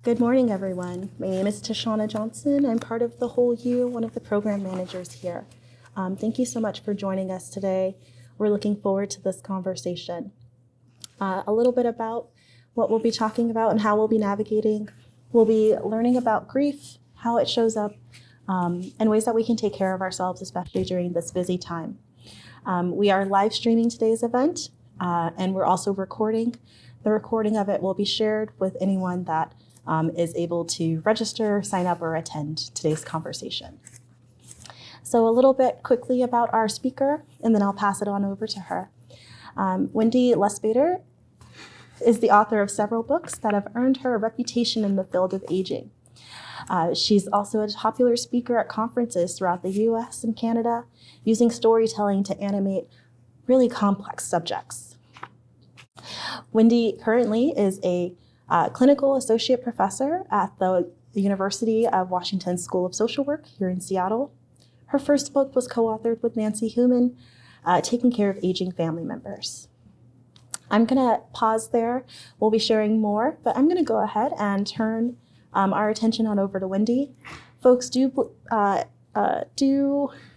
Good morning, everyone. My name is Tashana Johnson. I'm part of the Whole You, one of the program managers here. Thank you so much for joining us today. We're looking forward to this conversation. A little bit about what we'll be talking about and how we'll be navigating. We'll be learning about grief, how it shows up, and ways that we can take care of ourselves, especially during this busy time. We are live streaming today's event, and we're also recording. The recording of it will be shared with anyone that is able to register, sign up, or attend today's conversation. So a little bit quickly about our speaker, and then I'll pass it on over to her. Wendy Lustbader is the author of several books that have earned her a reputation in the field of aging. She's also a popular speaker at conferences throughout the US and Canada, using storytelling to animate really complex subjects. Wendy currently is a clinical associate professor at the University of Washington School of Social Work here in Seattle. Her first book was co-authored with Nancy Human, Taking Care of Aging Family Members. I'm gonna pause there. We'll be sharing more, but I'm gonna go ahead and turn our attention on over to Wendy. Folks, do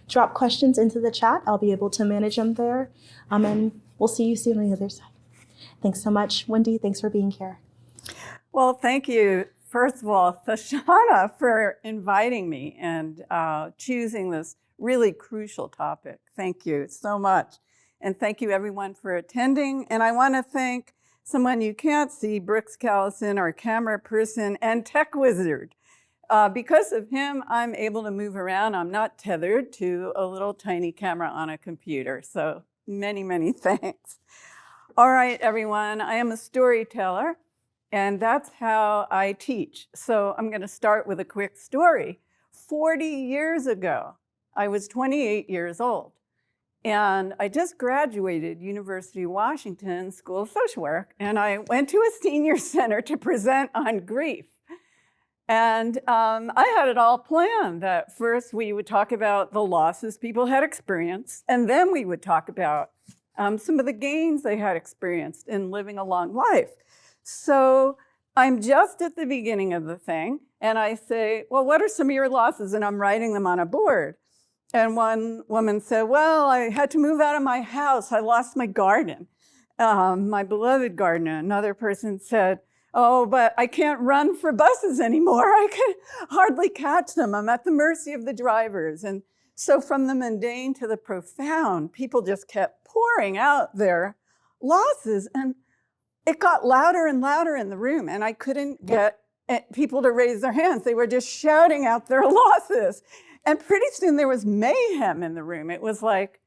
drop questions into the chat. I'll be able to manage them there, and we'll see you soon on the other side. Thanks so much, Wendy. Thanks for being here. Well, thank you, first of all, Tashana, for inviting me and choosing this really crucial topic. Thank you so much. And thank you, everyone, for attending. And I want to thank someone you can't see, Brooks Callison, our camera person and tech wizard. Because of him, I'm able to move around. I'm not tethered to a little tiny camera on a computer. So many, many thanks. All right, everyone, I am a storyteller. And that's how I teach. So I'm going to start with a quick story. 40 years ago, I was 28 years old. And I just graduated University of Washington School of Social Work. And I went to a senior center to present on grief. And I had it all planned that first we would talk about the losses people had experienced. And then we would talk about some of the gains they had experienced in living a long life. So I'm just at the beginning of the thing, and I say, well, what are some of your losses? And I'm writing them on a board. And one woman said, well, I had to move out of my house. I lost my garden, my beloved garden. Another person said, oh, but I can't run for buses anymore. I can hardly catch them. I'm at the mercy of the drivers. And so from the mundane to the profound, people just kept pouring out their losses. And it got louder and louder in the room, and I couldn't get people to raise their hands. They were just shouting out their losses. And pretty soon there was mayhem in the room. It was like,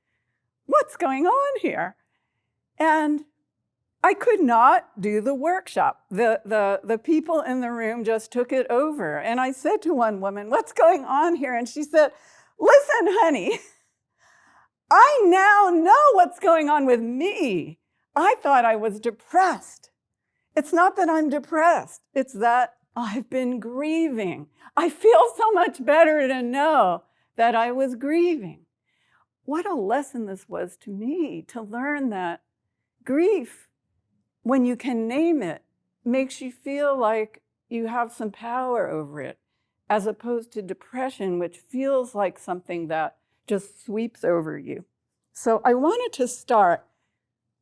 what's going on here? And I could not do the workshop. The people in the room just took it over. And I said to one woman, what's going on here? And she said, listen, honey, I now know what's going on with me. I thought I was depressed. It's not that I'm depressed. It's that I've been grieving. I feel so much better to know that I was grieving. What a lesson this was to me, to learn that grief, when you can name it, makes you feel like you have some power over it, as opposed to depression, which feels like something that just sweeps over you. So I wanted to start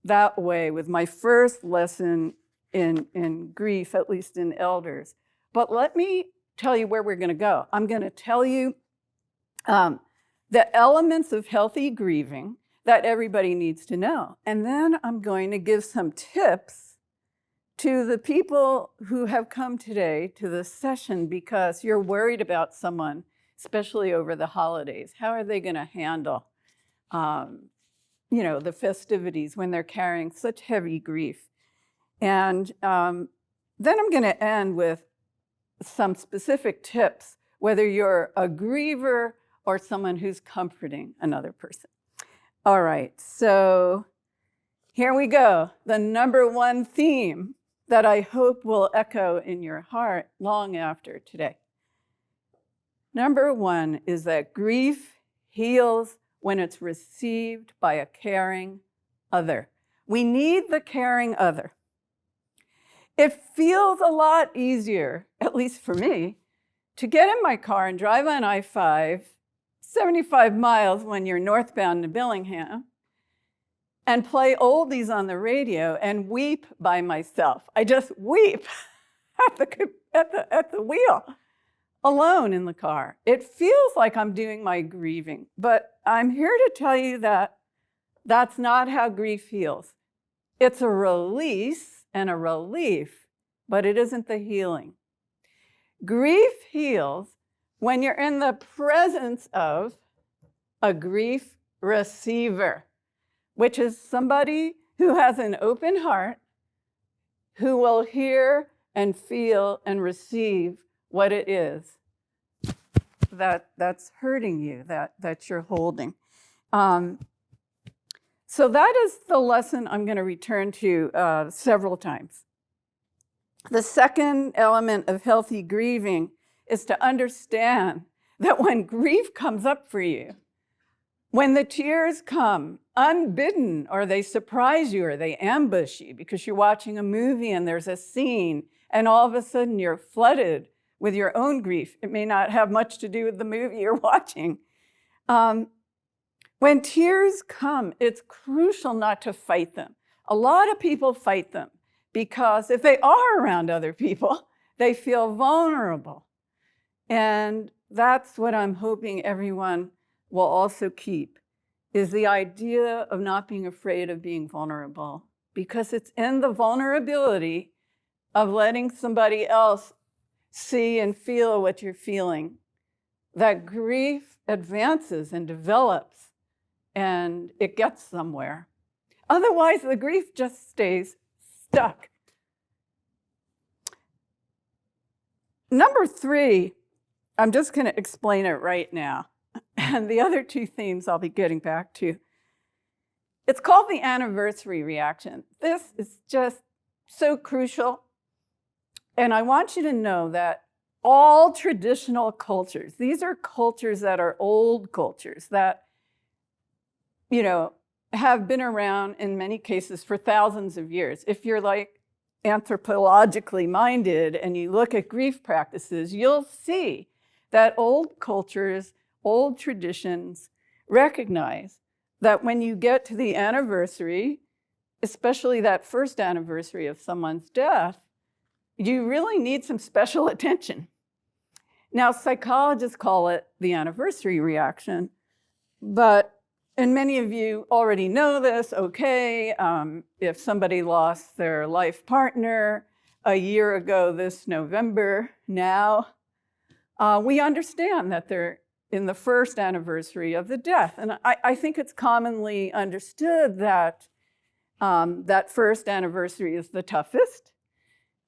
that way with my first lesson in grief, at least in elders. But let me tell you where we're going to go. I'm going to tell you the elements of healthy grieving that everybody needs to know. And then I'm going to give some tips to the people who have come today to this session because you're worried about someone, especially over the holidays. How are they going to handle the festivities when they're carrying such heavy grief? And then I'm going to end with some specific tips, whether you're a griever or someone who's comforting another person. All right, so here we go. The number one theme that I hope will echo in your heart long after today. Number one is that grief heals when it's received by a caring other. We need the caring other. It feels a lot easier, at least for me, to get in my car and drive on I-5, 75 miles when you're northbound to Bellingham, and play oldies on the radio and weep by myself. I just weep at the wheel, alone in the car. It feels like I'm doing my grieving, but I'm here to tell you that that's not how grief feels. It's a release and a relief, but it isn't the healing. Grief heals when you're in the presence of a grief receiver, which is somebody who has an open heart, who will hear and feel and receive what it is that's hurting you, that you're holding. So that is the lesson I'm going to return to several times. The second element of healthy grieving is to understand that when grief comes up for you, when the tears come unbidden, or they surprise you, or they ambush you because you're watching a movie and there's a scene, and all of a sudden you're flooded with your own grief. It may not have much to do with the movie you're watching. When tears come, it's crucial not to fight them. A lot of people fight them because if they are around other people, they feel vulnerable. And that's what I'm hoping everyone will also keep, is the idea of not being afraid of being vulnerable, because it's in the vulnerability of letting somebody else see and feel what you're feeling that grief advances and develops, and it gets somewhere. Otherwise, the grief just stays stuck. Number 3, I'm just going to explain it right now. And the other 2 themes I'll be getting back to. It's called the anniversary reaction. This is just so crucial. And I want you to know that all traditional cultures, these are cultures that are old cultures that, have been around in many cases for thousands of years. If you're like anthropologically minded and you look at grief practices, you'll see that old cultures, old traditions recognize that when you get to the anniversary, especially that first anniversary of someone's death, you really need some special attention. Now, psychologists call it the anniversary reaction, and many of you already know this, okay, if somebody lost their life partner a year ago this November now, we understand that they're in the first anniversary of the death. And I think it's commonly understood that that first anniversary is the toughest,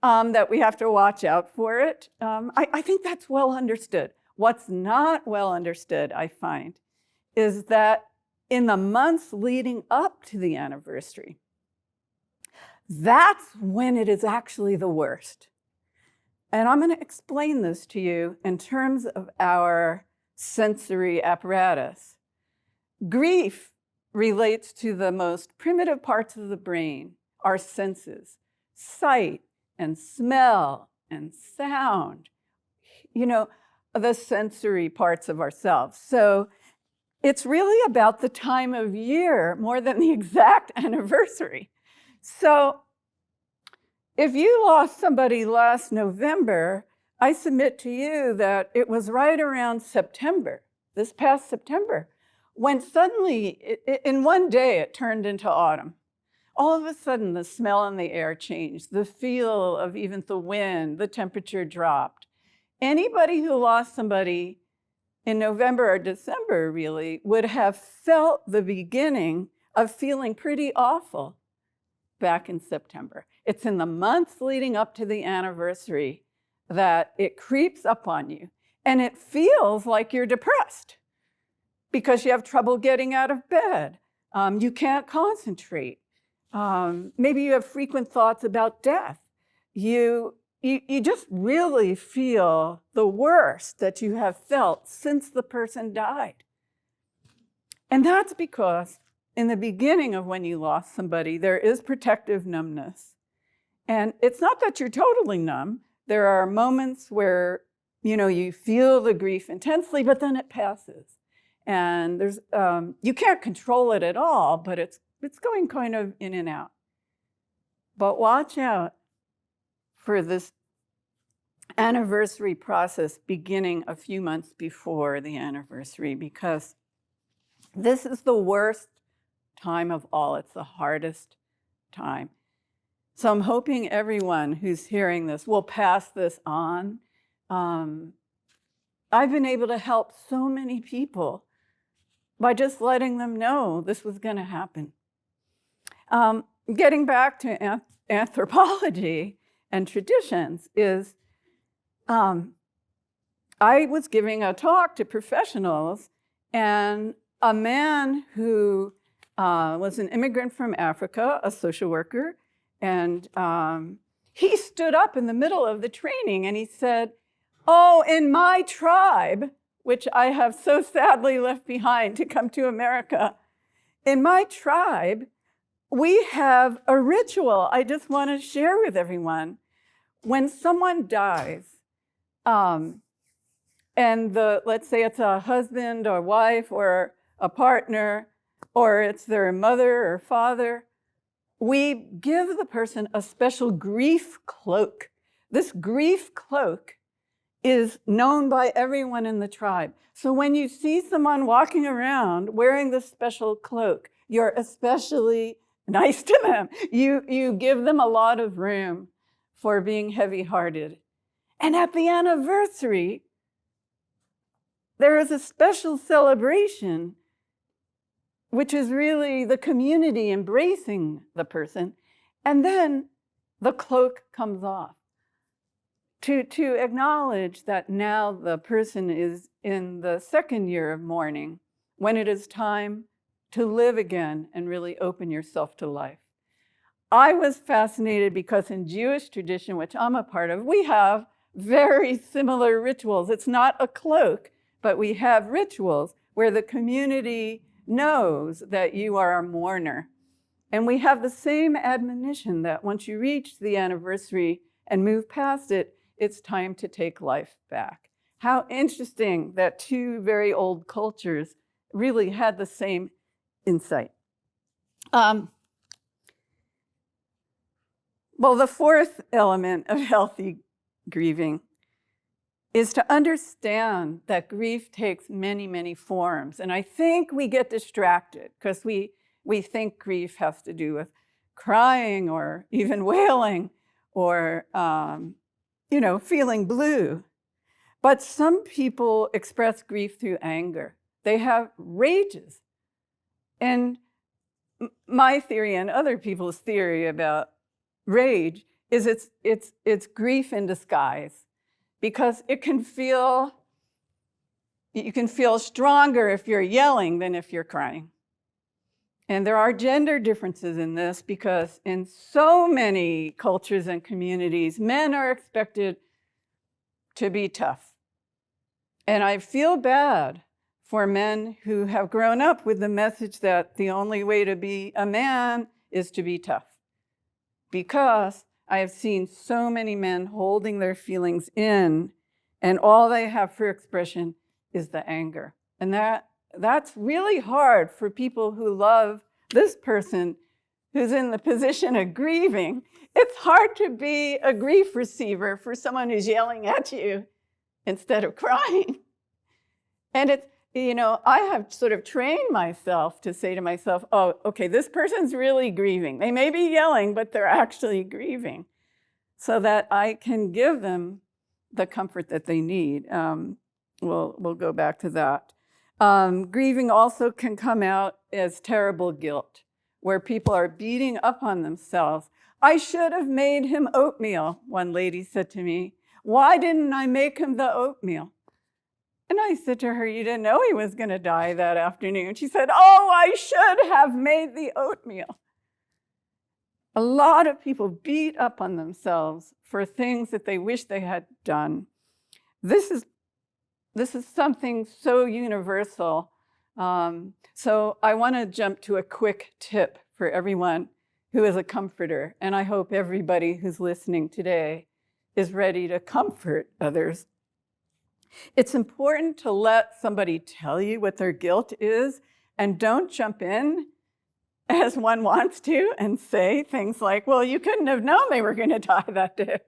that we have to watch out for it. I think that's well understood. What's not well understood, I find, is that in the months leading up to the anniversary, that's when it is actually the worst. And I'm going to explain this to you in terms of our sensory apparatus. Grief relates to the most primitive parts of the brain, our senses, sight and smell and sound, the sensory parts of ourselves. So it's really about the time of year more than the exact anniversary. So if you lost somebody last November, I submit to you that it was right around September, this past September, when suddenly, in one day, it turned into autumn. All of a sudden, the smell in the air changed, the feel of even the wind, the temperature dropped. Anybody who lost somebody in November or December, really, would have felt the beginning of feeling pretty awful back in September. It's in the months leading up to the anniversary that it creeps up on you. And it feels like you're depressed because you have trouble getting out of bed. You can't concentrate. Maybe you have frequent thoughts about death. You just really feel the worst that you have felt since the person died. And that's because in the beginning of when you lost somebody, there is protective numbness. And it's not that you're totally numb. There are moments where, you feel the grief intensely, but then it passes. And there's, you can't control it at all, but it's going kind of in and out. But watch out for this anniversary process beginning a few months before the anniversary, because this is the worst time of all. It's the hardest time. So I'm hoping everyone who's hearing this will pass this on. I've been able to help so many people by just letting them know this was going to happen. Getting back to anthropology and traditions is, I was giving a talk to professionals, and a man who was an immigrant from Africa, a social worker, and he stood up in the middle of the training and he said, "Oh, in my tribe," which I have so sadly left behind to come to America, "in my tribe, we have a ritual I just want to share with everyone. When someone dies, and let's say it's a husband or wife or a partner, or it's their mother or father, we give the person a special grief cloak. This grief cloak is known by everyone in the tribe. So when you see someone walking around wearing this special cloak, you're especially nice to them. You give them a lot of room for being heavy-hearted. And at the anniversary, there is a special celebration, which is really the community embracing the person. And then the cloak comes off to acknowledge that now the person is in the second year of mourning, when it is time to live again and really open yourself to life. I was fascinated because in Jewish tradition, which I'm a part of, we have very similar rituals. It's not a cloak, but we have rituals where the community knows that you are a mourner. And we have the same admonition that once you reach the anniversary and move past it, it's time to take life back. How interesting that two very old cultures really had the same insight. Well, the fourth element of healthy grieving is to understand that grief takes many, many forms. And I think we get distracted because we think grief has to do with crying or even wailing or, feeling blue. But some people express grief through anger. They have rages. And my theory and other people's theory about rage is it's grief in disguise, because you can feel stronger if you're yelling than if you're crying. And there are gender differences in this, because in so many cultures and communities, men are expected to be tough. And I feel bad for men who have grown up with the message that the only way to be a man is to be tough. Because I have seen so many men holding their feelings in, and all they have for expression is the anger. And that's really hard for people who love this person who's in the position of grieving. It's hard to be a grief receiver for someone who's yelling at you instead of crying. And it's, I have sort of trained myself to say to myself, oh, okay, this person's really grieving. They may be yelling, but they're actually grieving, so that I can give them the comfort that they need. We'll go back to that. Grieving also can come out as terrible guilt, where people are beating up on themselves. I should have made him oatmeal, one lady said to me. Why didn't I make him the oatmeal? And I said to her, you didn't know he was going to die that afternoon. She said, oh, I should have made the oatmeal. A lot of people beat up on themselves for things that they wish they had done. This is something so universal. So I want to jump to a quick tip for everyone who is a comforter. And I hope everybody who's listening today is ready to comfort others. It's important to let somebody tell you what their guilt is, and don't jump in as one wants to and say things like, well, you couldn't have known they were going to die that day.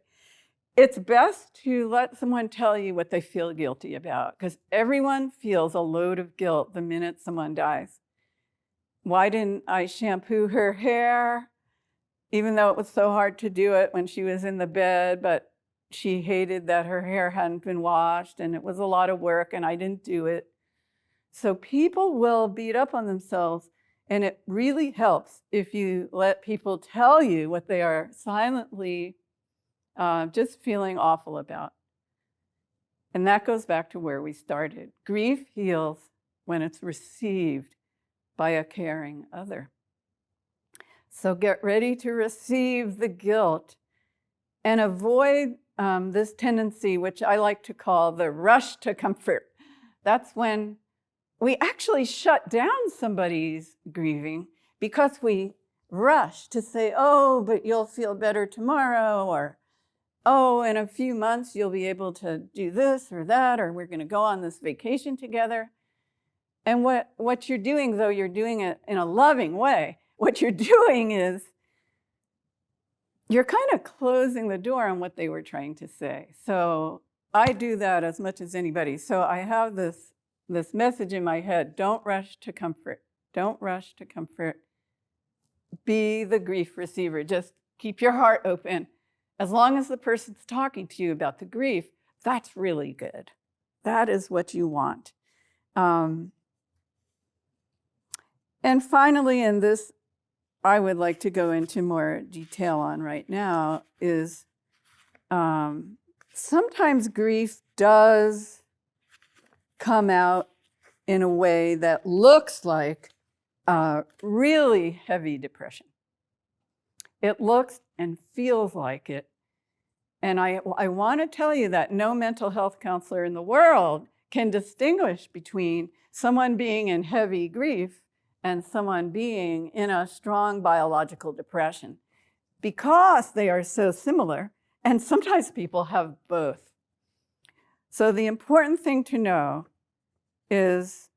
It's best to let someone tell you what they feel guilty about, because everyone feels a load of guilt the minute someone dies. Why didn't I shampoo her hair, even though it was so hard to do it when she was in the bed, but she hated that her hair hadn't been washed and it was a lot of work and I didn't do it. So people will beat up on themselves, and it really helps if you let people tell you what they are silently just feeling awful about. And that goes back to where we started. Grief heals when it's received by a caring other. So get ready to receive the guilt and avoid this tendency, which I like to call the rush to comfort. That's when we actually shut down somebody's grieving because we rush to say, oh, but you'll feel better tomorrow, or oh, in a few months you'll be able to do this or that, or we're going to go on this vacation together. And what you're doing, though you're doing it in a loving way, what you're doing is you're kind of closing the door on what they were trying to say. So I do that as much as anybody. So I have this message in my head: don't rush to comfort. Don't rush to comfort. Be the grief receiver. Just keep your heart open. As long as the person's talking to you about the grief, that's really good. That is what you want. And finally, and this I would like to go into more detail on right now, is sometimes grief does come out in a way that looks like really heavy depression. It looks and feels like it. And I want to tell you that no mental health counselor in the world can distinguish between someone being in heavy grief and someone being in a strong biological depression, because they are so similar, and sometimes people have both. So the important thing to know is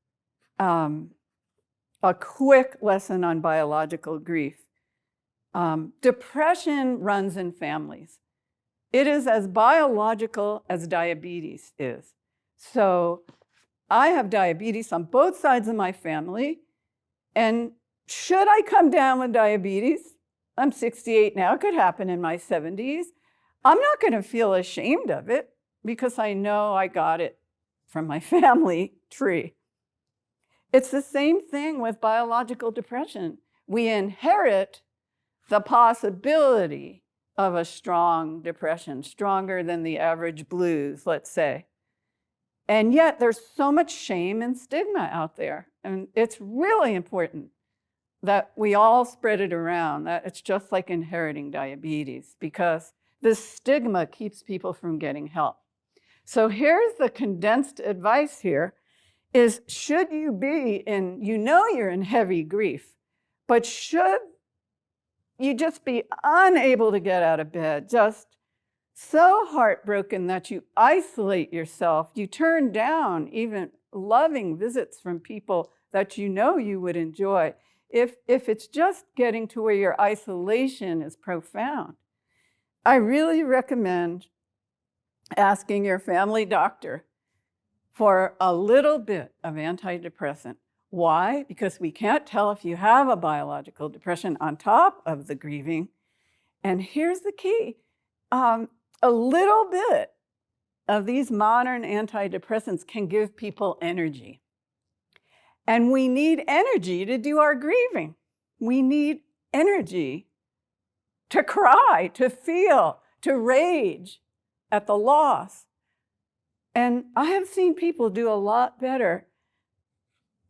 a quick lesson on biological grief. Depression runs in families. It is as biological as diabetes is. So I have diabetes on both sides of my family. And should I come down with diabetes, I'm 68 now, it could happen in my 70s, I'm not going to feel ashamed of it because I know I got it from my family tree. It's the same thing with biological depression. We inherit the possibility of a strong depression, stronger than the average blues, let's say. And yet there's so much shame and stigma out there. And it's really important that we all spread it around, that it's just like inheriting diabetes, because this stigma keeps people from getting help. So here's the condensed advice here is, should you be in, you're in heavy grief, but should you just be unable to get out of bed, just so heartbroken that you isolate yourself, you turn down even loving visits from people that you would enjoy. If it's just getting to where your isolation is profound, I really recommend asking your family doctor for a little bit of antidepressant. Why? Because we can't tell if you have a biological depression on top of the grieving. And here's the key. A little bit of these modern antidepressants can give people energy. And we need energy to do our grieving. We need energy to cry, to feel, to rage at the loss. And I have seen people do a lot better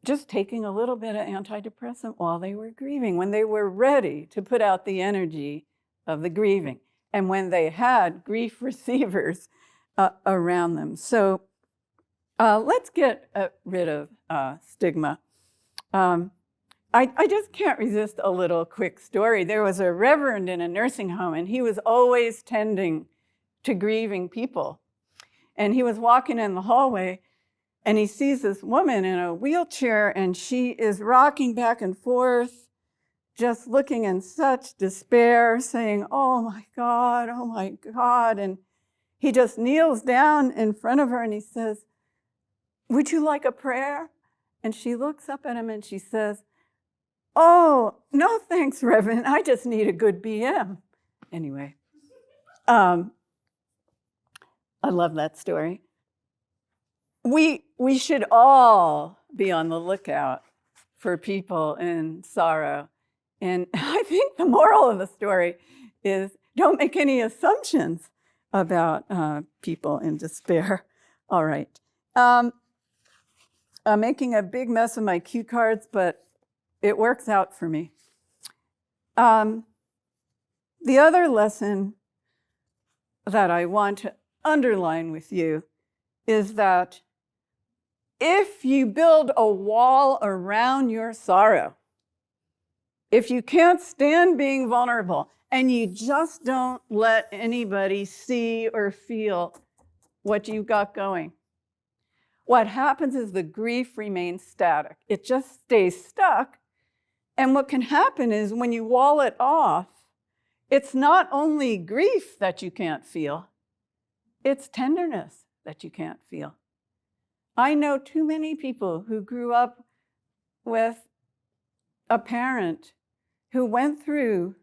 just taking a little bit of antidepressant while they were grieving, when they were ready to put out the energy of the grieving, and when they had grief receivers around them. So let's get rid of stigma. I just can't resist a little quick story. There was a reverend in a nursing home, and he was always tending to grieving people. And he was walking in the hallway, and he sees this woman in a wheelchair, and she is rocking back and forth, just looking in such despair, saying, "Oh my God, oh my God." And he just kneels down in front of her and he says, "Would you like a prayer?" And she looks up at him and she says, "Oh, no thanks, Reverend. I just need a good BM." Anyway, I love that story. We should all be on the lookout for people in sorrow. And I think the moral of the story is don't make any assumptions about people in despair. All right. I'm making a big mess of my cue cards, but it works out for me. The other lesson that I want to underline with you is that if you build a wall around your sorrow, if you can't stand being vulnerable and you just don't let anybody see or feel what you've got going, what happens is the grief remains static. It just stays stuck. And what can happen is when you wall it off, it's not only grief that you can't feel, it's tenderness that you can't feel. I know too many people who grew up with a parent who went through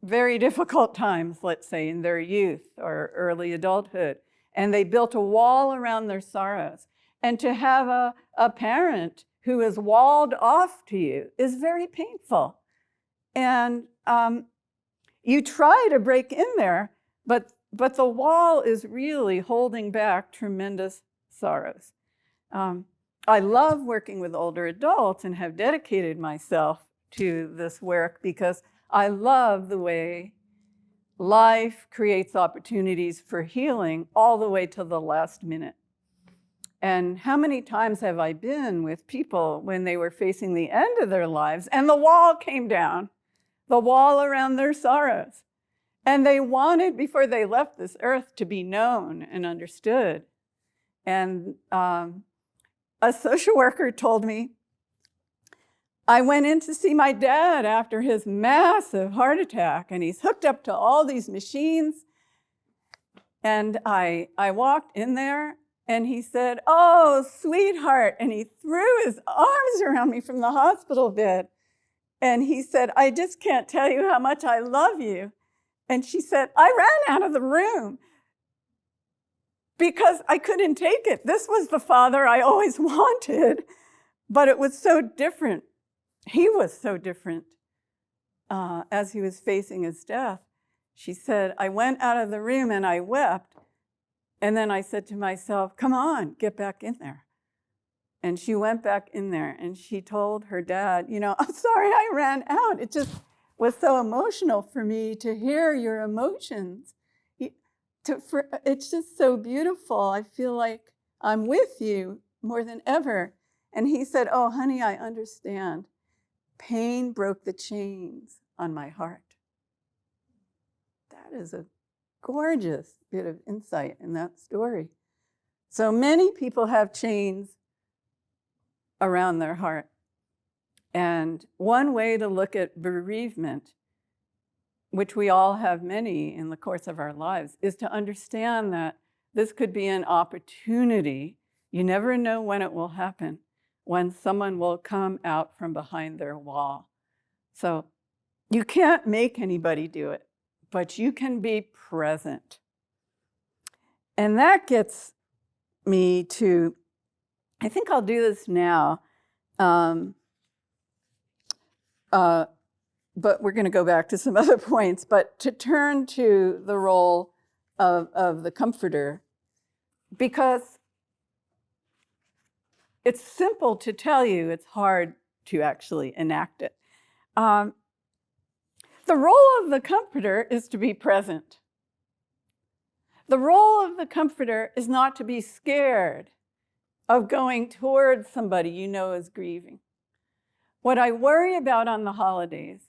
very difficult times, let's say, in their youth or early adulthood, and they built a wall around their sorrows. And to have a parent who is walled off to you is very painful. And you try to break in there, but the wall is really holding back tremendous sorrows. I love working with older adults and have dedicated myself to this work because I love the way life creates opportunities for healing all the way to the last minute. And how many times have I been with people when they were facing the end of their lives and the wall came down, the wall around their sorrows, and they wanted, before they left this earth, to be known and understood. And a social worker told me, I went in to see my dad after his massive heart attack, and he's hooked up to all these machines. And I walked in there, and he said, "Oh, sweetheart." And he threw his arms around me from the hospital bed. And he said, "I just can't tell you how much I love you." And she said, I ran out of the room because I couldn't take it. This was the father I always wanted, but it was so different. He was so different as he was facing his death. She said, I went out of the room and I wept. And then I said to myself, come on, get back in there. And she went back in there and she told her dad, I'm sorry I ran out. It just was so emotional for me to hear your emotions. It's just so beautiful. I feel like I'm with you more than ever. And he said, oh, honey, I understand. Pain broke the chains on my heart. That is a gorgeous bit of insight in that story. So many people have chains around their heart. And one way to look at bereavement, which we all have many in the course of our lives, is to understand that this could be an opportunity. You never know when it will happen, when someone will come out from behind their wall. So you can't make anybody do it, but you can be present. And that gets me to, I think I'll do this now, but we're going to go back to some other points, but to turn to the role of the comforter, because it's simple to tell you, it's hard to actually enact it. The role of the comforter is to be present. The role of the comforter is not to be scared of going towards somebody you know is grieving. What I worry about on the holidays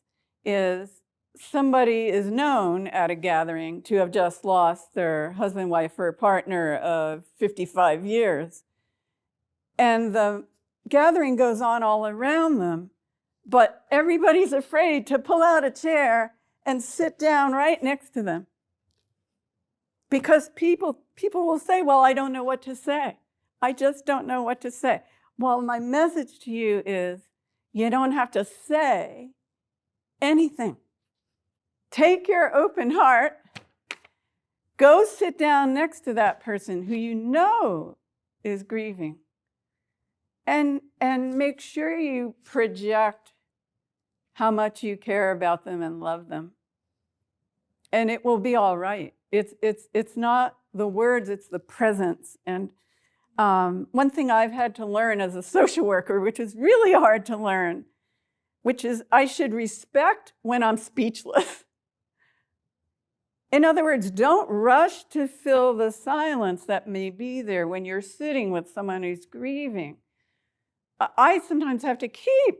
is somebody is known at a gathering to have just lost their husband, wife, or partner of 55 years. And the gathering goes on all around them, but everybody's afraid to pull out a chair and sit down right next to them. Because people will say, well, I don't know what to say. I just don't know what to say. Well, my message to you is, you don't have to say anything. Take your open heart, go sit down next to that person who you know is grieving, and make sure you project how much you care about them and love them. And it will be all right. It's not the words, it's the presence. And one thing I've had to learn as a social worker, which is really hard to learn, which is I should respect when I'm speechless. In other words, don't rush to fill the silence that may be there when you're sitting with someone who's grieving. I sometimes have to keep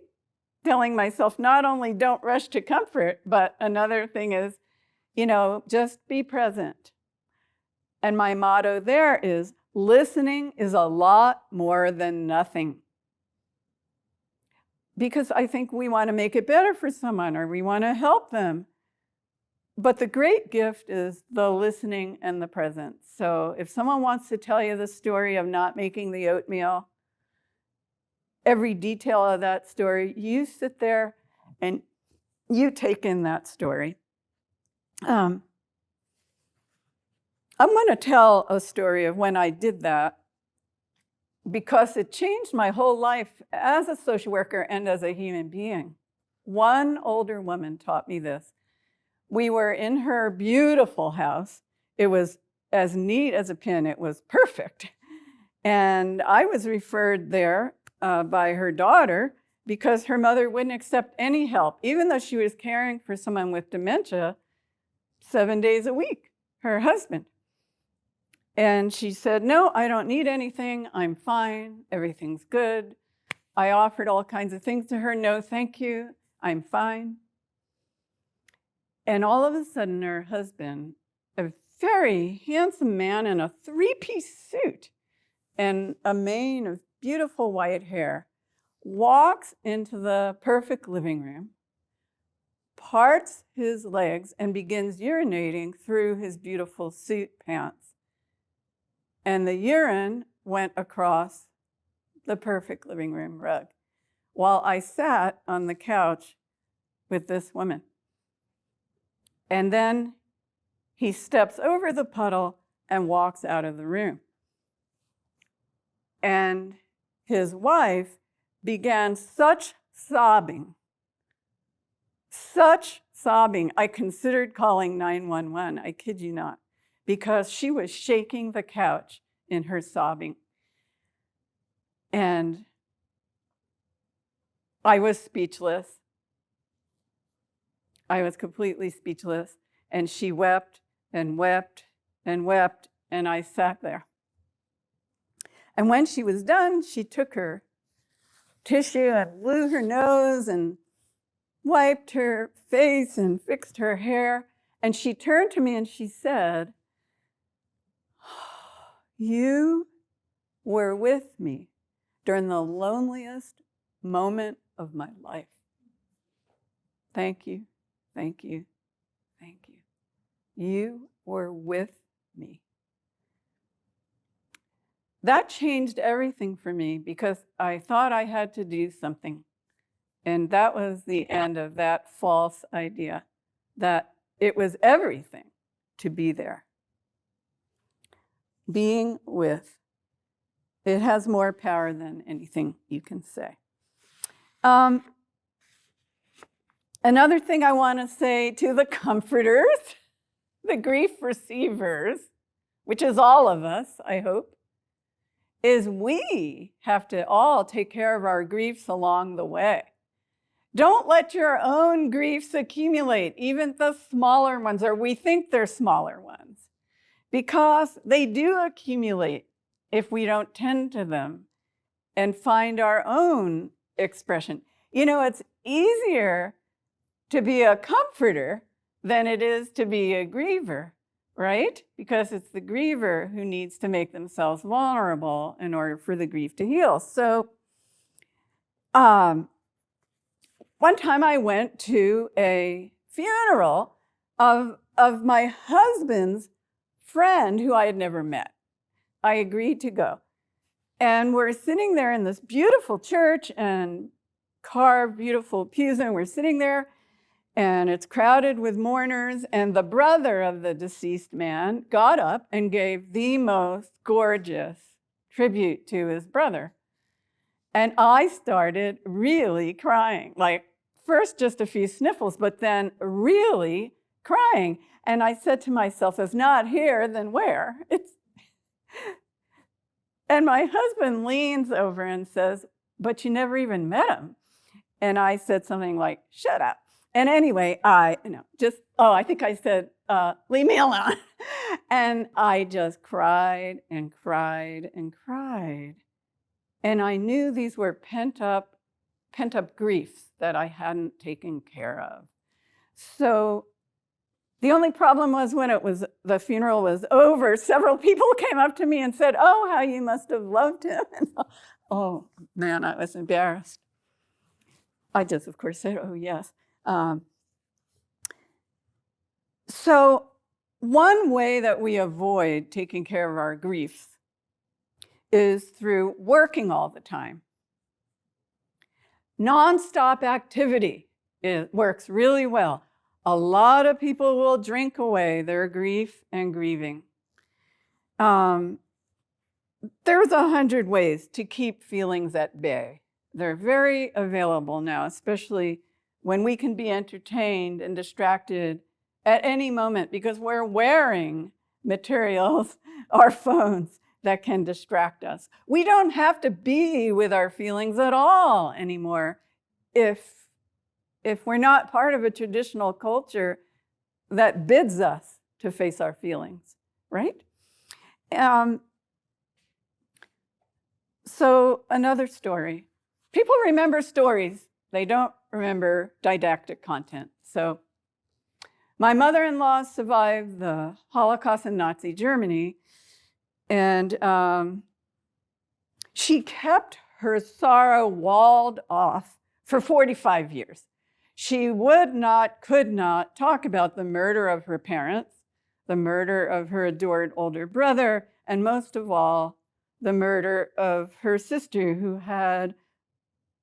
telling myself, not only don't rush to comfort, but another thing is, just be present. And my motto there is, listening is a lot more than nothing. Because I think we want to make it better for someone, or we want to help them. But the great gift is the listening and the presence. So if someone wants to tell you the story of not making the oatmeal, every detail of that story, you sit there and you take in that story. I'm going to tell a story of when I did that, because it changed my whole life as a social worker and as a human being. One older woman taught me this. We were in her beautiful house. It was as neat as a pin. It was perfect. And I was referred there by her daughter because her mother wouldn't accept any help, even though she was caring for someone with dementia 7 days a week, her husband. And she said, no, I don't need anything. I'm fine. Everything's good. I offered all kinds of things to her. No, thank you. I'm fine. And all of a sudden, her husband, a very handsome man in a three-piece suit and a mane of beautiful white hair, walks into the perfect living room, parts his legs, and begins urinating through his beautiful suit pants. And the urine went across the perfect living room rug while I sat on the couch with this woman. And then he steps over the puddle and walks out of the room. And his wife began such sobbing, I considered calling 911, I kid you not, because she was shaking the couch in her sobbing. And I was speechless. I was completely speechless. And she wept and wept and wept, and I sat there. And when she was done, she took her tissue and blew her nose and wiped her face and fixed her hair. And she turned to me and she said, you were with me during the loneliest moment of my life. Thank you, thank you, thank you. You were with me. That changed everything for me because I thought I had to do something. And that was the end of that false idea that it was everything to be there. Being with, it has more power than anything you can say. Another thing I want to say to the comforters, the grief receivers, which is all of us, I hope, is we have to all take care of our griefs along the way. Don't let your own griefs accumulate, even the smaller ones, or we think they're smaller ones, because they do accumulate if we don't tend to them and find our own expression. You know, it's easier to be a comforter than it is to be a griever, right? Because it's the griever who needs to make themselves vulnerable in order for the grief to heal. So one time I went to a funeral of my husband's friend who I had never met. I agreed to go. And we're sitting there in this beautiful church and carved beautiful pews, and we're sitting there, and it's crowded with mourners, and the brother of the deceased man got up and gave the most gorgeous tribute to his brother. And I started really crying, like first just a few sniffles, but then really crying. And I said to myself, if not here, then where? And my husband leans over and says, but you never even met him. And I said something like, shut up. And anyway, I think I said, leave me alone. And I just cried and cried and cried. And I knew these were pent up griefs that I hadn't taken care of. So the only problem was when the funeral was over, several people came up to me and said, oh, how you must have loved him. And, oh, man, I was embarrassed. I just, of course, said, oh, yes. So one way that we avoid taking care of our griefs is through working all the time. Nonstop activity works really well. A lot of people will drink away their grief and grieving. There's 100 ways to keep feelings at bay. They're very available now, especially when we can be entertained and distracted at any moment because we're wearing materials, our phones, that can distract us. We don't have to be with our feelings at all anymore if we're not part of a traditional culture that bids us to face our feelings, right? So another story. People remember stories. They don't remember didactic content. So my mother-in-law survived the Holocaust in Nazi Germany, and she kept her sorrow walled off for 45 years. She could not talk about the murder of her parents, the murder of her adored older brother, and most of all, the murder of her sister who had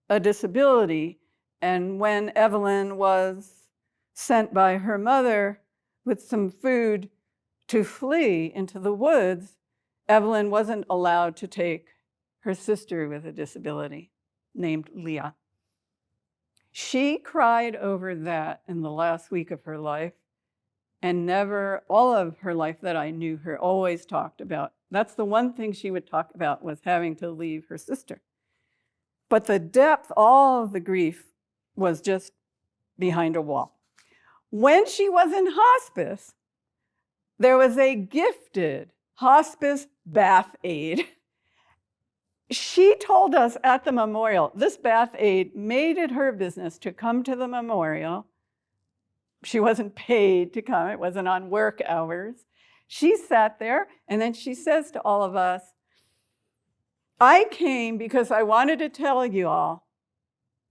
a disability. And when Evelyn was sent by her mother with some food to flee into the woods, Evelyn wasn't allowed to take her sister with a disability named Leah. She cried over that in the last week of her life, and never, all of her life that I knew her, always talked about. That's the one thing she would talk about, was having to leave her sister. But the depth, all of the grief was just behind a wall. When she was in hospice, there was a gifted hospice bath aide. She told us at the memorial, this bath aide made it her business to come to the memorial. She wasn't paid to come, it wasn't on work hours. She sat there, and then she says to all of us, I came because I wanted to tell you all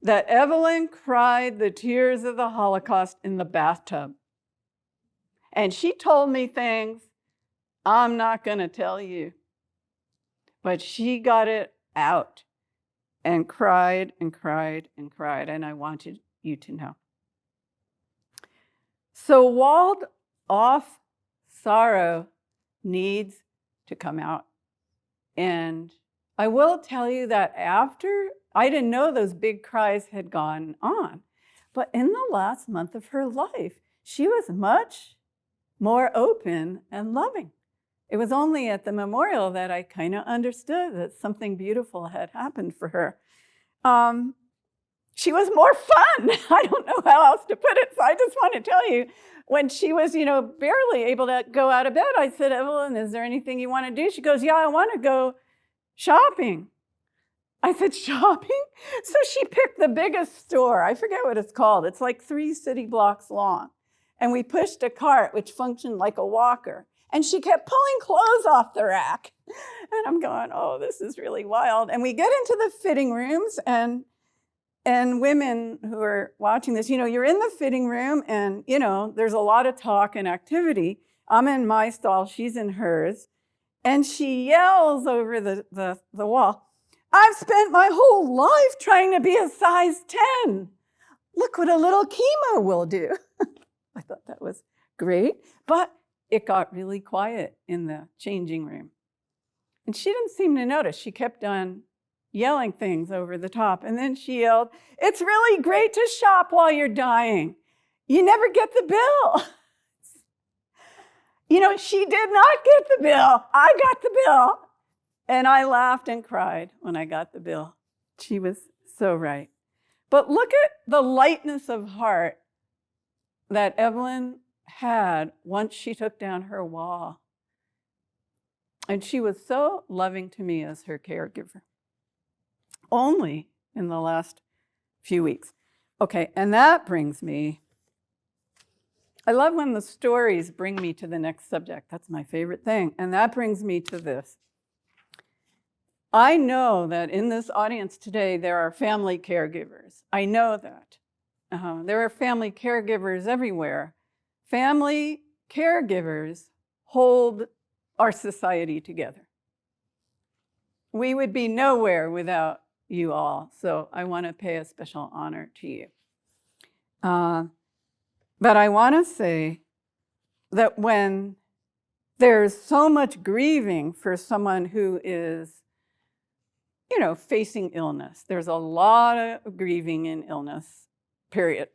that Evelyn cried the tears of the Holocaust in the bathtub. And she told me things I'm not going to tell you. But she got it out and cried and cried and cried, and I wanted you to know. So walled off sorrow needs to come out. And I will tell you that after, I didn't know those big cries had gone on, but in the last month of her life, she was much more open and loving. It was only at the memorial that I kind of understood that something beautiful had happened for her. She was more fun. I don't know how else to put it. So I just want to tell you, when she was, barely able to go out of bed, I said, Evelyn, is there anything you want to do? She goes, yeah, I want to go shopping. I said, shopping? So she picked the biggest store. I forget what it's called. It's like 3 city blocks long. And we pushed a cart, which functioned like a walker. And she kept pulling clothes off the rack. And I'm going, oh, this is really wild. And we get into the fitting rooms, and women who are watching this, you're in the fitting room, and, there's a lot of talk and activity. I'm in my stall, she's in hers. And she yells over the wall, I've spent my whole life trying to be a size 10. Look what a little chemo will do. I thought that was great, but it got really quiet in the changing room. And she didn't seem to notice. She kept on yelling things over the top. And then she yelled, it's really great to shop while you're dying. You never get the bill. She did not get the bill. I got the bill. And I laughed and cried when I got the bill. She was so right. But look at the lightness of heart that Evelyn had once she took down her wall. And she was so loving to me as her caregiver. Only in the last few weeks. Okay, and that brings me, I love when the stories bring me to the next subject. That's my favorite thing. And that brings me to this. I know that in this audience today, there are family caregivers. I know that. There are family caregivers everywhere. Family caregivers hold our society together. We would be nowhere without you all, so I want to pay a special honor to you. But I want to say that when there's so much grieving for someone who is, facing illness, there's a lot of grieving in illness, period.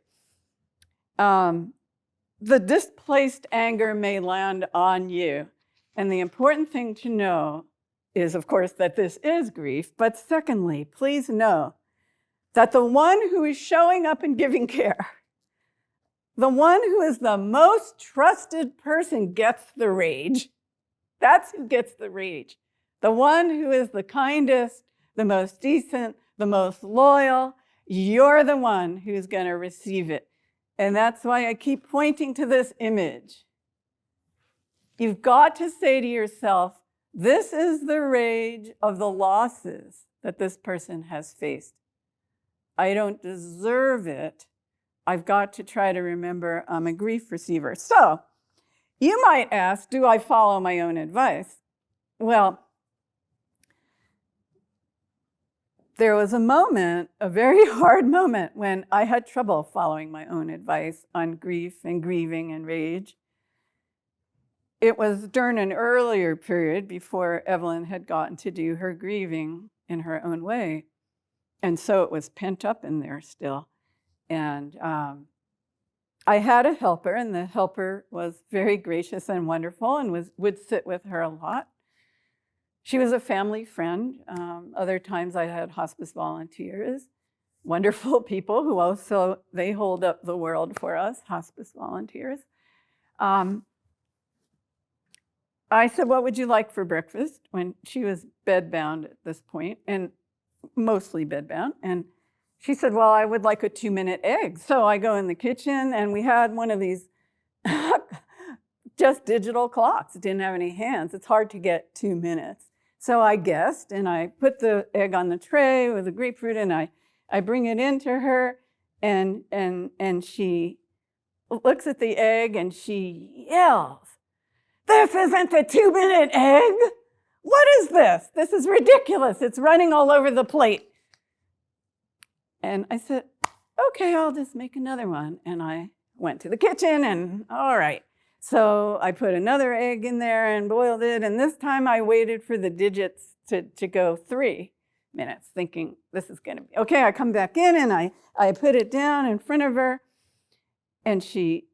The displaced anger may land on you. And the important thing to know is, of course, that this is grief. But secondly, please know that the one who is showing up and giving care, the one who is the most trusted person gets the rage. That's who gets the rage. The one who is the kindest, the most decent, the most loyal, you're the one who's going to receive it. And that's why I keep pointing to this image. You've got to say to yourself, this is the rage of the losses that this person has faced. I don't deserve it. I've got to try to remember I'm a grief receiver. So you might ask, do I follow my own advice? Well, there was a moment, a very hard moment, when I had trouble following my own advice on grief and grieving and rage. It was during an earlier period before Evelyn had gotten to do her grieving in her own way. And so it was pent up in there still. And I had a helper, and the helper was very gracious and wonderful and would sit with her a lot. She was a family friend. Other times I had hospice volunteers, wonderful people who also, they hold up the world for us, hospice volunteers. I said, what would you like for breakfast? When she was bedbound at this point, and mostly bedbound. And she said, well, I would like a 2-minute egg. So I go in the kitchen, and we had one of these just digital clocks. It didn't have any hands. It's hard to get 2 minutes. So I guessed, and I put the egg on the tray with the grapefruit, and I bring it into her, and she looks at the egg, and she yells, this isn't a 2-minute egg. What is this? This is ridiculous. It's running all over the plate. And I said, okay, I'll just make another one. And I went to the kitchen, and all right. So I put another egg in there and boiled it. And this time I waited for the digits to go 3 minutes, thinking this is going to be, okay, I come back in, and I put it down in front of her, and she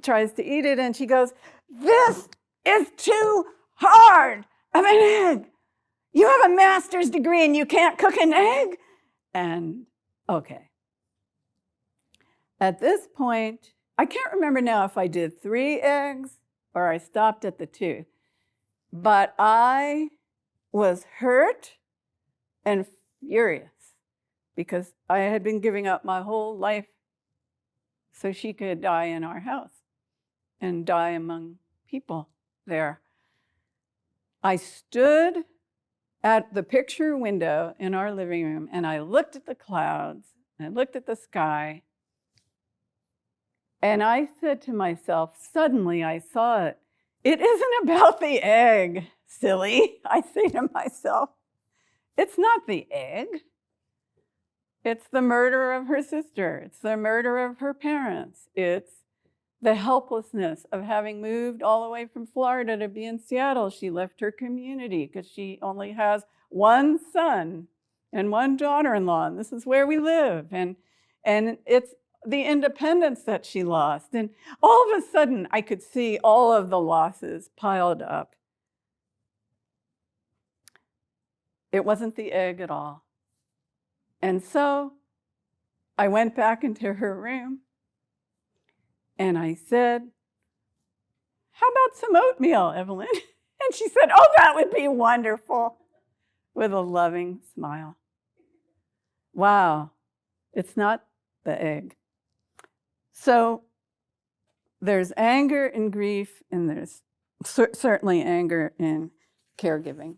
tries to eat it, and she goes, this is too hard of an egg. You have a master's degree and you can't cook an egg? And okay. At this point, I can't remember now if I did 3 eggs or I stopped at the 2, but I was hurt and furious because I had been giving up my whole life so she could die in our house and die among people there. I stood at the picture window in our living room and I looked at the clouds, and I looked at the sky, and I said to myself, suddenly I saw it. It isn't about the egg, silly, I say to myself. It's not the egg. It's the murder of her sister. It's the murder of her parents. It's the helplessness of having moved all the way from Florida to be in Seattle. She left her community because she only has one son and one daughter-in-law, and this is where we live. And it's the independence that she lost. And all of a sudden, I could see all of the losses piled up. It wasn't the egg at all. And so I went back into her room and I said, how about some oatmeal, Evelyn? And she said, oh, that would be wonderful, with a loving smile. Wow, it's not the egg. So there's anger and grief, and there's certainly anger in caregiving.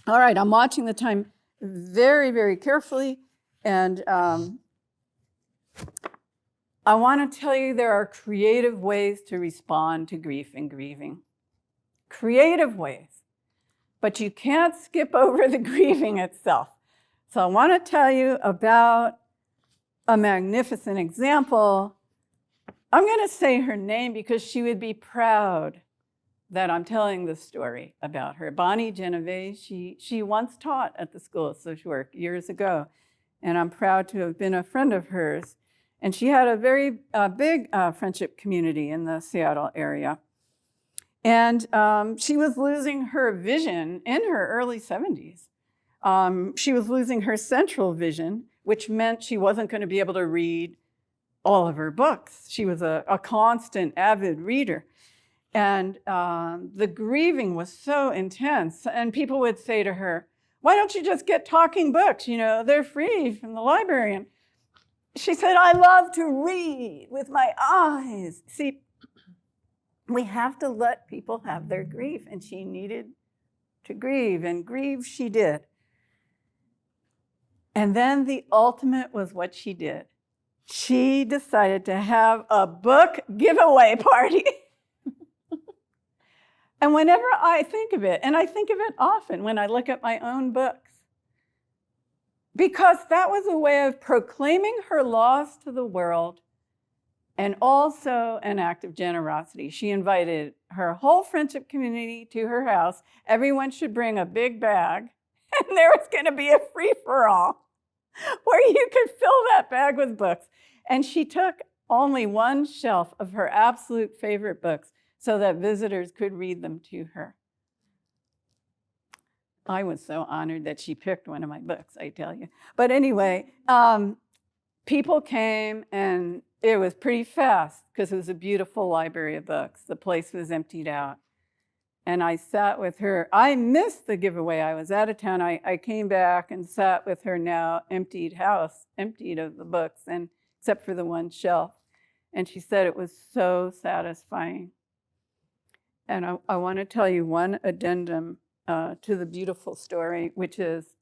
All right, I'm watching the time very, very carefully, and I want to tell you there are creative ways to respond to grief and grieving. Creative ways. But you can't skip over the grieving itself. So I want to tell you about a magnificent example. I'm going to say her name because she would be proud that I'm telling this story about her. Bonnie Genovese, she once taught at the School of Social Work years ago, and I'm proud to have been a friend of hers. And she had a very big friendship community in the Seattle area. And she was losing her vision in her early 70s. She was losing her central vision, which meant she wasn't going to be able to read all of her books. She was a constant, avid reader. And the grieving was so intense. And people would say to her, why don't you just get talking books? You know, they're free from the library. And she said, I love to read with my eyes. See, we have to let people have their grief. And she needed to grieve, and grieve she did. And then the ultimate was what she did. She decided to have a book giveaway party. And whenever I think of it, and I think of it often when I look at my own books, because that was a way of proclaiming her loss to the world and also an act of generosity. She invited her whole friendship community to her house. Everyone should bring a big bag, and there was going to be a free-for-all where you could fill that bag with books. And she took only one shelf of her absolute favorite books so that visitors could read them to her. I was so honored that she picked one of my books, I tell you. But anyway, people came, and it was pretty fast because it was a beautiful library of books. The place was emptied out. And I sat with her. I missed the giveaway. I was out of town. I came back and sat with her now emptied house, emptied of the books, and except for the one shelf. And she said it was so satisfying. And I want to tell you one addendum to the beautiful story, which is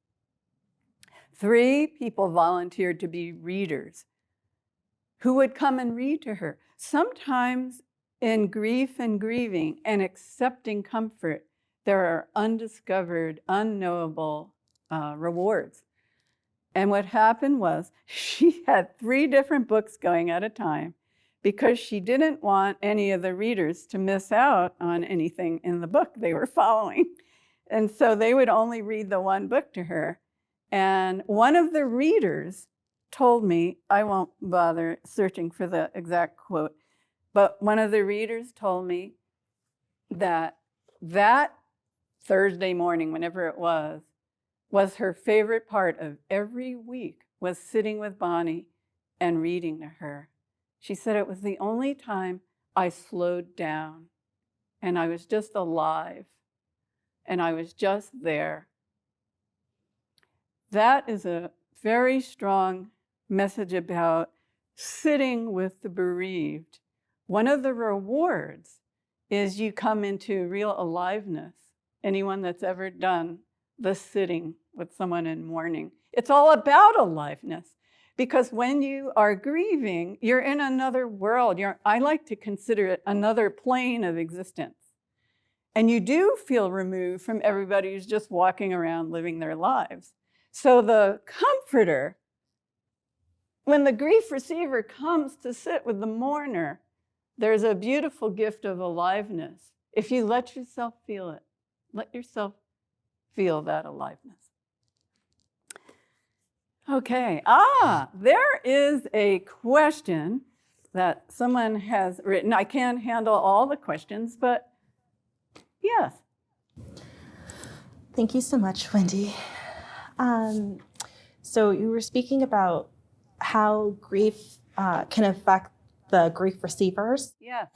3 people volunteered to be readers who would come and read to her. Sometimes in grief and grieving and accepting comfort, there are undiscovered, unknowable rewards. And what happened was she had 3 different books going at a time because she didn't want any of the readers to miss out on anything in the book they were following. And so they would only read the one book to her. And one of the readers told me, I won't bother searching for the exact quote, but one of the readers told me that Thursday morning, whenever it was her favorite part of every week, was sitting with Bonnie and reading to her. She said it was the only time I slowed down and I was just alive and I was just there. That is a very strong message about sitting with the bereaved. One of the rewards is you come into real aliveness. Anyone that's ever done the sitting with someone in mourning, it's all about aliveness. Because when you are grieving, you're in another world. I like to consider it another plane of existence. And you do feel removed from everybody who's just walking around living their lives. So the comforter, when the grief receiver comes to sit with the mourner, there's a beautiful gift of aliveness. If you let yourself feel it, let yourself feel that aliveness. Okay, there is a question that someone has written. I can't handle all the questions, but yes. Thank you so much, Wendy. So you were speaking about how grief can affect the grief receivers. Yeah.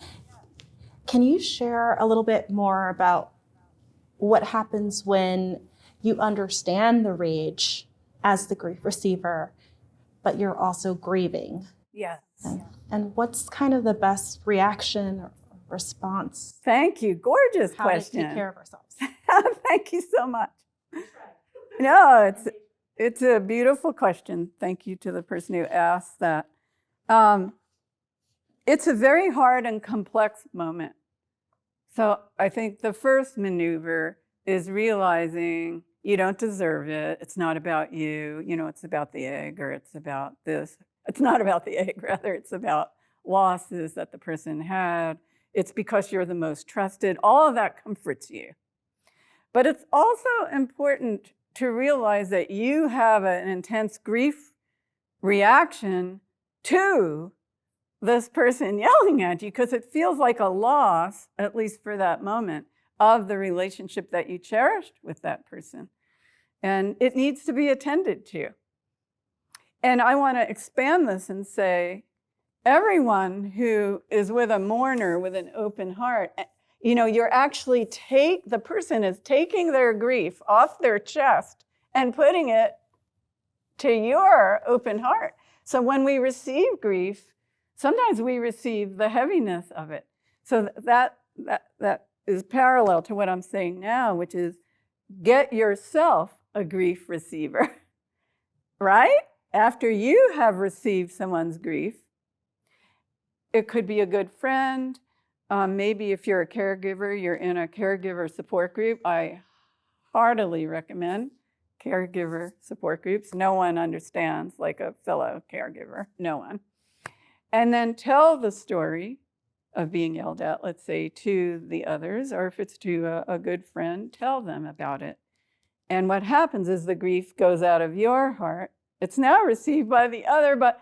Can you share a little bit more about what happens when you understand the rage as the grief receiver, but you're also grieving? Yes. And what's kind of the best reaction or response? Thank you. Gorgeous How question. to take care of ourselves. Thank you so much. No, it's a beautiful question. Thank you to the person who asked that. It's a very hard and complex moment. So I think the first maneuver is realizing you don't deserve it. It's not about you. It's about the egg, or it's about this. It's not about the egg, rather. It's about losses that the person had. It's because you're the most trusted. All of that comforts you. But it's also important to realize that you have an intense grief reaction to this person yelling at you, because it feels like a loss, at least for that moment, of the relationship that you cherished with that person. And it needs to be attended to. And I want to expand this and say, everyone who is with a mourner with an open heart, you're actually the person is taking their grief off their chest and putting it to your open heart. So when we receive grief, sometimes we receive the heaviness of it. So that is parallel to what I'm saying now, which is get yourself a grief receiver, right? After you have received someone's grief, it could be a good friend. Maybe if you're a caregiver, you're in a caregiver support group. I heartily recommend caregiver support groups. No one understands like a fellow caregiver, no one. And then tell the story of being yelled at, let's say, to the others, or if it's to a good friend, tell them about it. And what happens is the grief goes out of your heart. It's now received by the other, but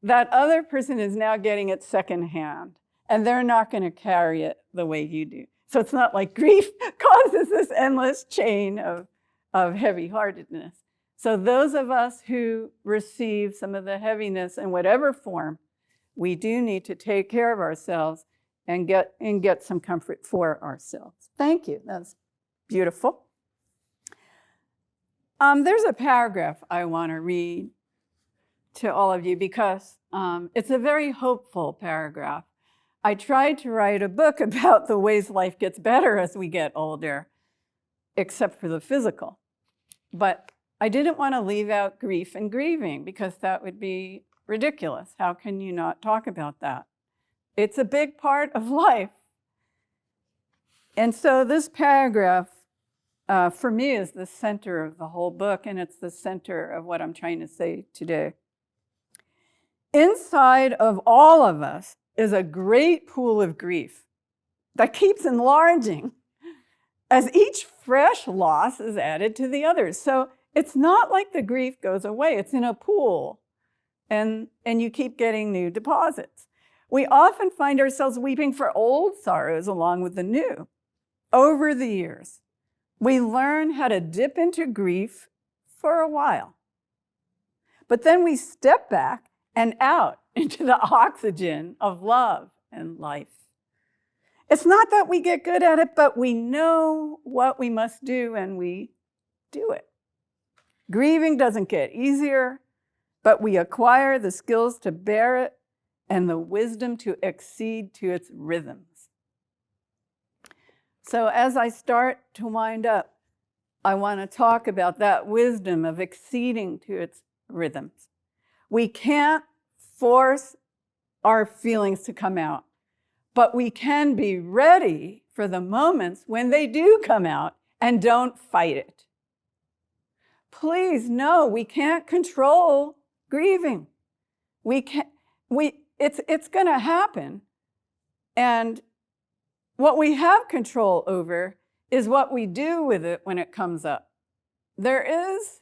that other person is now getting it secondhand, and they're not going to carry it the way you do. So it's not like grief causes this endless chain of heavy-heartedness. So those of us who receive some of the heaviness in whatever form, we do need to take care of ourselves and get some comfort for ourselves. Thank you. That's beautiful. There's a paragraph I want to read to all of you because it's a very hopeful paragraph. I tried to write a book about the ways life gets better as we get older, except for the physical. But I didn't want to leave out grief and grieving because that would be ridiculous. How can you not talk about that? It's a big part of life. And so this paragraph, for me, is the center of the whole book, and it's the center of what I'm trying to say today. Inside of all of us is a great pool of grief that keeps enlarging as each fresh loss is added to the others. So it's not like the grief goes away. It's in a pool, and you keep getting new deposits. We often find ourselves weeping for old sorrows along with the new. Over the years, we learn how to dip into grief for a while. But then we step back and out into the oxygen of love and life. It's not that we get good at it, but we know what we must do and we do it. Grieving doesn't get easier, but we acquire the skills to bear it and the wisdom to accede to its rhythms. So as I start to wind up, I want to talk about that wisdom of acceding to its rhythms. We can't force our feelings to come out, but we can be ready for the moments when they do come out and don't fight it. Please know we can't control grieving. It's going to happen. And what we have control over is what we do with it when it comes up. There is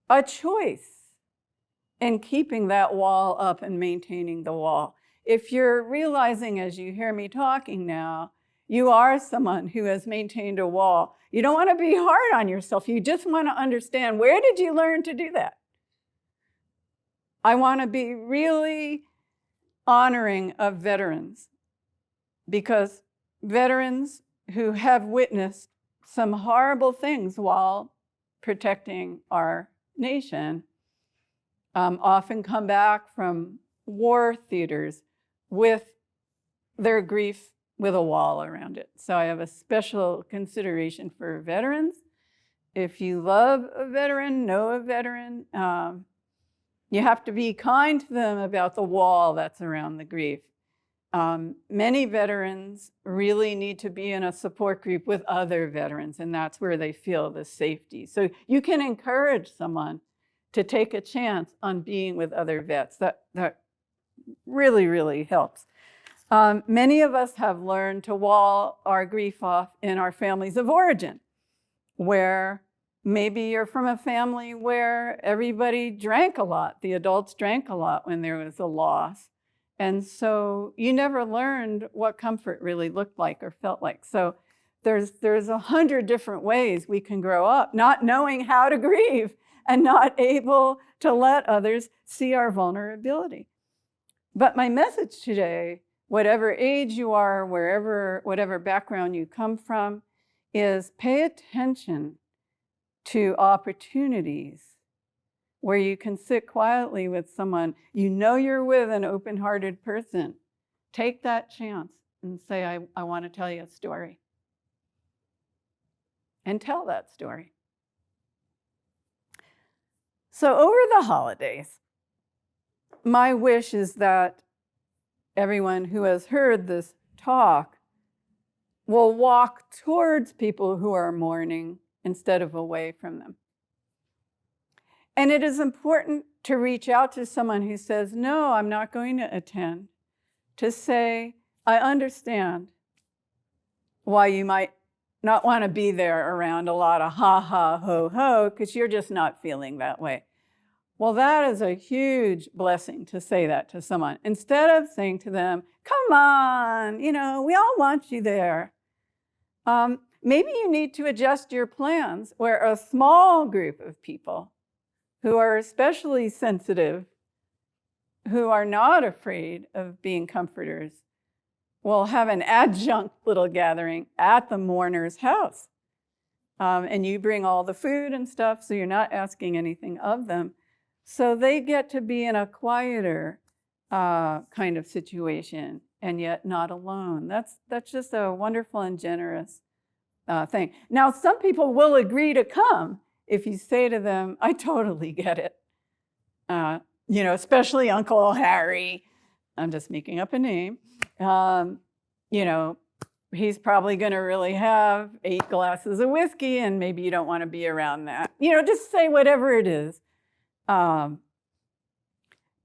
a choice in keeping that wall up and maintaining the wall. If you're realizing as you hear me talking now, you are someone who has maintained a wall. You don't want to be hard on yourself. You just want to understand, where did you learn to do that? I want to be really honoring of veterans, because veterans who have witnessed some horrible things while protecting our nation often come back from war theaters with their grief with a wall around it. So I have a special consideration for veterans. If you love a veteran, know a veteran, you have to be kind to them about the wall that's around the grief. Many veterans really need to be in a support group with other veterans, and that's where they feel the safety. So you can encourage someone to take a chance on being with other vets. That really, really helps. Many of us have learned to wall our grief off in our families of origin, where maybe you're from a family where everybody drank a lot. The adults drank a lot when there was a loss. And so you never learned what comfort really looked like or felt like. So there's 100 different ways we can grow up not knowing how to grieve and not able to let others see our vulnerability. But my message today, whatever age you are, whatever background you come from, is pay attention to opportunities where you can sit quietly with someone. You know you're with an open-hearted person. Take that chance and say, I want to tell you a story. And tell that story. So over the holidays, my wish is that everyone who has heard this talk will walk towards people who are mourning instead of away from them. And it is important to reach out to someone who says, no, I'm not going to attend, to say, I understand why you might not want to be there around a lot of ha ha ho ho, because you're just not feeling that way. Well, that is a huge blessing to say that to someone. Instead of saying to them, come on, we all want you there. Maybe you need to adjust your plans where a small group of people who are especially sensitive, who are not afraid of being comforters, will have an adjunct little gathering at the mourner's house. And you bring all the food and stuff, so you're not asking anything of them. So they get to be in a quieter kind of situation, and yet not alone. That's just a wonderful and generous thing. Now, some people will agree to come if you say to them, I totally get it. Especially Uncle Harry. I'm just making up a name. He's probably going to really have 8 glasses of whiskey, and maybe you don't want to be around that. Just say whatever it is.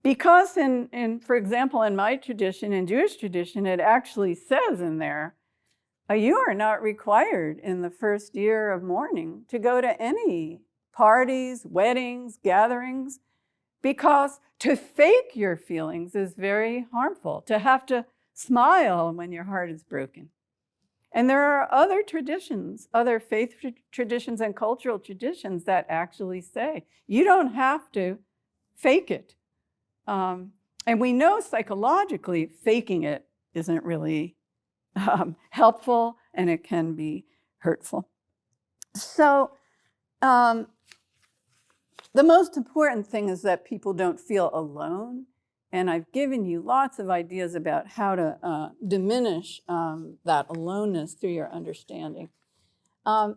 Because for example, in my tradition, in Jewish tradition, it actually says in there, you are not required in the first year of mourning to go to any parties, weddings, gatherings, because to fake your feelings is very harmful. To have to smile when your heart is broken. And there are other traditions, other faith traditions and cultural traditions that actually say, you don't have to fake it. And we know psychologically faking it isn't really helpful, and it can be hurtful. So the most important thing is that people don't feel alone. And I've given you lots of ideas about how to diminish that aloneness through your understanding. I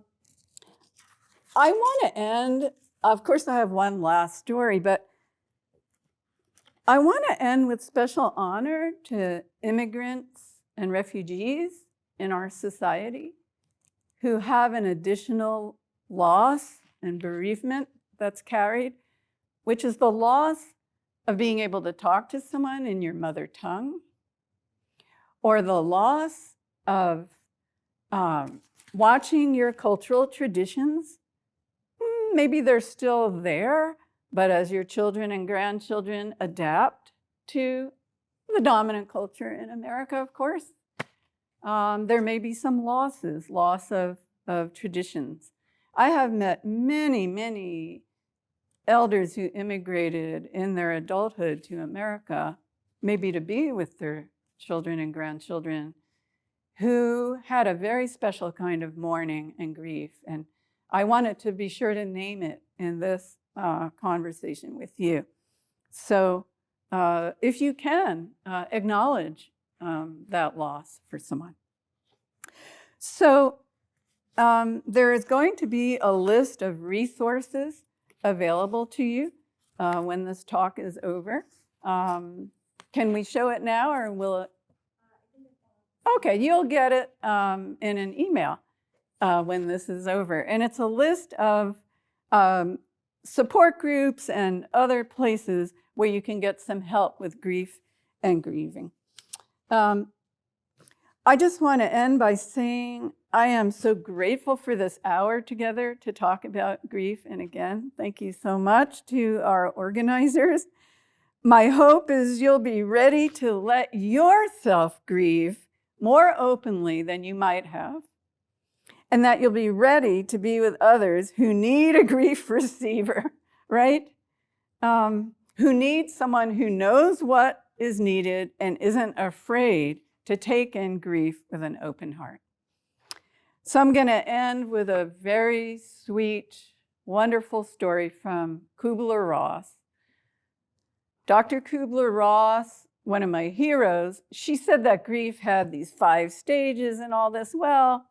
want to end, of course, I have one last story, but I want to end with special honor to immigrants and refugees in our society who have an additional loss and bereavement that's carried, which is the loss of being able to talk to someone in your mother tongue, or the loss of watching your cultural traditions. Maybe they're still there, but as your children and grandchildren adapt to the dominant culture in America, of course, there may be some loss of traditions. I have met many, many elders who immigrated in their adulthood to America, maybe to be with their children and grandchildren, who had a very special kind of mourning and grief. And I wanted to be sure to name it in this conversation with you. So if you can, acknowledge that loss for someone. So there is going to be a list of resources available to you when this talk is over. Can we show it now, or will it? Okay, you'll get it in an email when this is over. And it's a list of support groups and other places where you can get some help with grief and grieving. I just want to end by saying I am so grateful for this hour together to talk about grief. And again, thank you so much to our organizers. My hope is you'll be ready to let yourself grieve more openly than you might have, and that you'll be ready to be with others who need a grief receiver, right? Who need someone who knows what is needed and isn't afraid to take in grief with an open heart. So I'm going to end with a very sweet, wonderful story from Kubler-Ross. Dr. Kubler-Ross, one of my heroes, she said that grief had these 5 stages and all this. Well,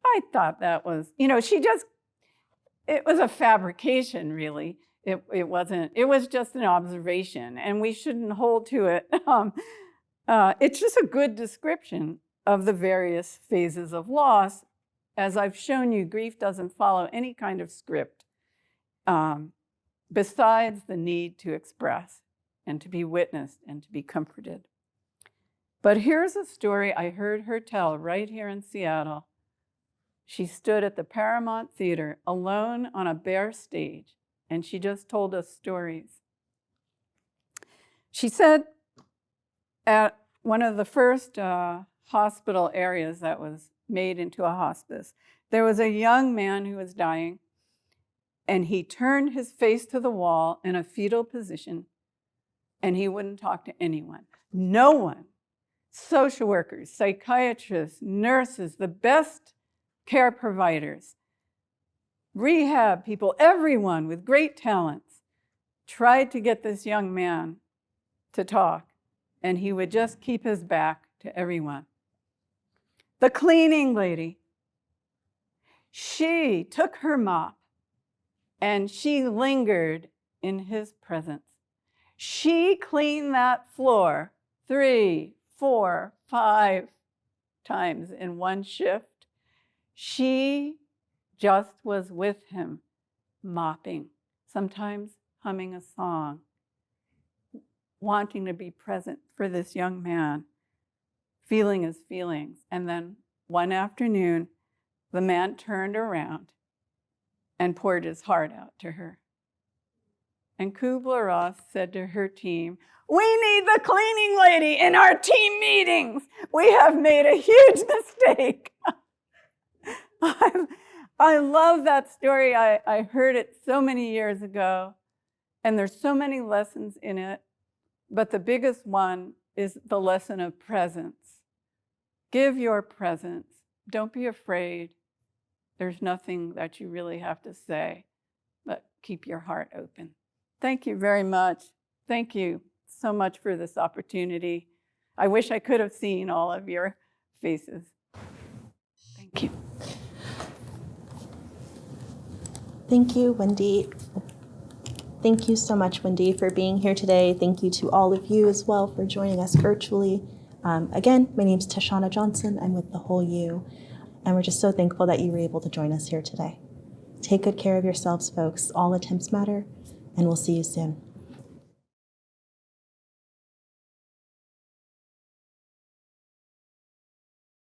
I thought that was, it was a fabrication, really. It wasn't, it was just an observation, and we shouldn't hold to it. It's just a good description of the various phases of loss. As I've shown you, grief doesn't follow any kind of script besides the need to express and to be witnessed and to be comforted. But here's a story I heard her tell right here in Seattle. She stood at the Paramount Theater alone on a bare stage, and she just told us stories. She said at one of the first hospital areas that was made into a hospice, there was a young man who was dying, and he turned his face to the wall in a fetal position, and he wouldn't talk to anyone. No one. Social workers, psychiatrists, nurses, the best care providers, rehab people, everyone with great talents tried to get this young man to talk, and he would just keep his back to everyone. The cleaning lady, she took her mop and she lingered in his presence. She cleaned that floor 3, 4, 5 times in one shift. She just was with him, mopping, sometimes humming a song, wanting to be present for this young man, feeling his feelings. And then one afternoon, the man turned around and poured his heart out to her. And Kubler-Ross said to her team, "We need the cleaning lady in our team meetings. We have made a huge mistake." I love that story. I heard it so many years ago, and there's so many lessons in it. But the biggest one is the lesson of presence. Give your presence. Don't be afraid. There's nothing that you really have to say, but keep your heart open. Thank you very much. Thank you so much for this opportunity. I wish I could have seen all of your faces. Thank you. Thank you, Wendy. Thank you so much, Wendy, for being here today. Thank you to all of you as well for joining us virtually. Again, my name is Tashana Johnson. I'm with The Whole You, and we're just so thankful that you were able to join us here today. Take good care of yourselves, folks. All attempts matter, and we'll see you soon.